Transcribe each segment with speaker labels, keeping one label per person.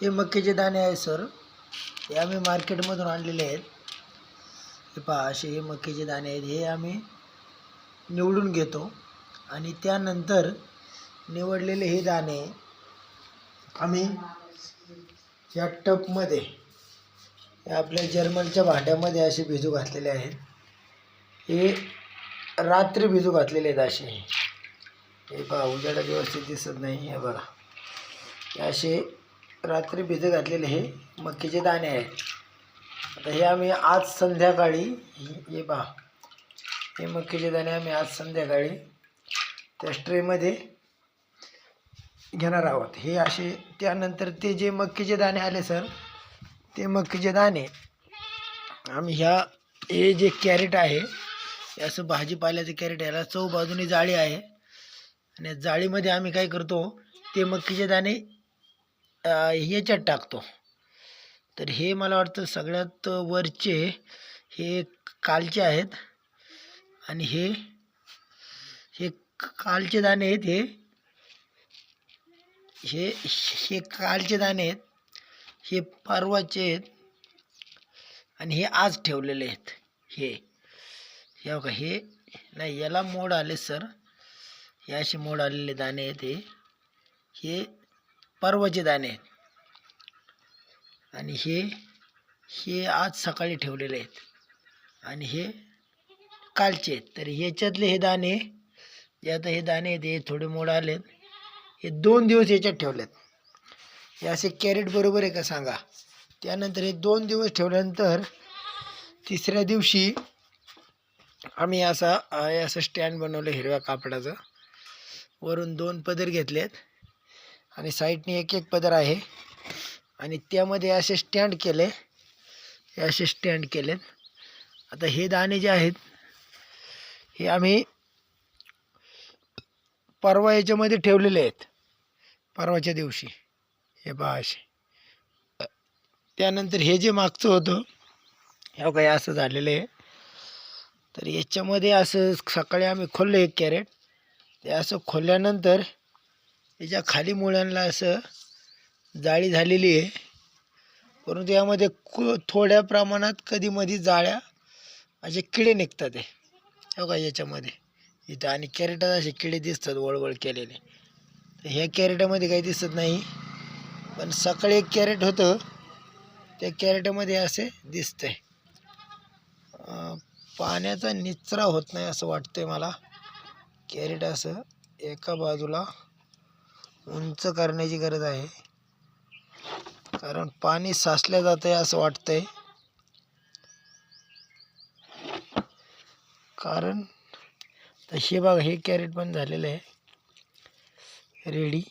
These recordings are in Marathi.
Speaker 1: हे मक्याचे दाणे आहे सर, हे आम्ही मार्केटमधून आणलेले आहेत. हे पहा, असे हे मक्याचे दाणे आहेत. हे आम्ही निवडून घेतो आणि त्यानंतर निवडलेले हे दाणे आम्ही या टपमध्ये, आपल्या जर्मनच्या भांड्यामध्ये असे भिजू घातलेले आहेत. हे रात्री भिजू घातलेले आहेत असे. हे पहा, उजेडात व्यवस्थित दिसत नाही. हे बघा, हे असे रात्री भिजू घातलेले हे मक्याचे दाणे आहेत. आता हे आम्ही आज संध्याकाळी, हे पहा, हे मक्याचे दाणे आम्ही आज संध्याकाळी त्या ट्रेमध्ये घेणार आहोत. हे असे त्यानंतर ते जे मक्याचे दाणे आले सर, ते मक्याचे दाणे आम्ही हे जे कॅरेट आहे, हे असं भाजीपाल्याचं कॅरेट, याला चौबाजूनी जाळी आहे आणि जाळीमध्ये आम्ही काय करतो, ते मक्याचे दाणे ह्याच्यात टाकतो. तर हे मला वाटतं सगळ्यात वरचे हे कालचे आहेत आणि हे कालचे दाणे आहेत. हे कालचे दाणे आहेत, हे परवाचे आहेत आणि हे आज ठेवलेले आहेत. हे बघा, हे नाही, याला मोड आले सर, हे असे मोड आलेले दाणे आहेत. हे परवाचे दाणे आहेत आणि हे आज सकाळी ठेवलेले आहेत आणि हे कालचे आहेत. तर ह्याच्यातले हे दाणे जे आता हे दाणे आहेत, हे थोडे मोड आलेत. हे 2 दिवस याच्यात ठेवलेत. हे असे कॅरेट बरोबर आहे का सांगा. त्यानंतर हे 2 दिवस ठेवल्यानंतर तिसऱ्या दिवशी आम्ही असं स्टँड बनवलं हिरव्या कापडाचं. वरून 2 पदर घेतलेत आणि साईडने एक पदर आहे आणि त्यामध्ये असे स्टँड केले. हे असे स्टँड केलेत. आता हे दाणे जे आहेत, हे आम्ही परवा याच्यामध्ये ठेवलेले आहेत, परवाच्या दिवशी. हे पहा असे. त्यानंतर हे जे मागचं होतं, हे काय असं झालेलं आहे. तर याच्यामध्ये असं सकाळी आम्ही खोललं एक कॅरेट. ते असं खोलल्यानंतर याच्या खाली मुळ्यांना असं जाळी झालेली आहे, परंतु यामध्ये थोड्या प्रमाणात कधी मधी जाळ्या असे किडे निघतात. हे बघा याच्यामध्ये इथं, आणि कॅरेटात असे किडे दिसतात वळवळ केलेले. तर ह्या कॅरेटामध्ये काही दिसत नाही, पण सकाळी एक कॅरेट होतं, त्या कॅरेटामध्ये असे दिसतंय. पाण्याचा निचरा होत नाही असं वाटतंय मला. कॅरेट असं एका बाजूला उंच करण्याची गरज आहे, कारण पाणी साचलं जातंय असं वाटतंय. कारण तसे बघा, हे कॅरेट पण झालेलं आहे रेडी.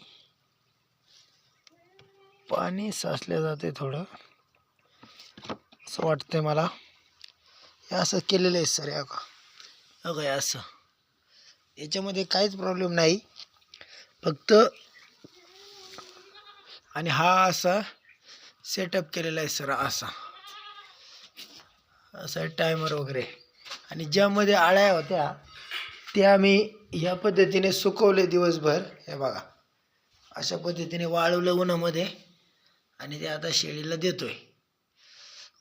Speaker 1: पाणी साचलं जाते थोडं असं वाटतंय मला. हे असं केलेलं आहे सर. बघा असं, याच्यामध्ये काहीच प्रॉब्लेम नाही फक्त. आणि हा असा सेटअप केलेला आहे सर, असा टायमर वगैरे. आणि ज्यामध्ये आळ्या होत्या त्या आम्ही ह्या पद्धतीने सुकवले दिवसभर. हे बघा, अशा पद्धतीने वाळवलं उन्हामध्ये आणि ते आता शेळीला देतोय.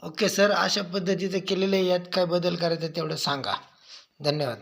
Speaker 1: ओके सर, अशा पद्धतीचं केलेलं आहे. यात काय बदल करायचा तेवढं सांगा. धन्यवाद.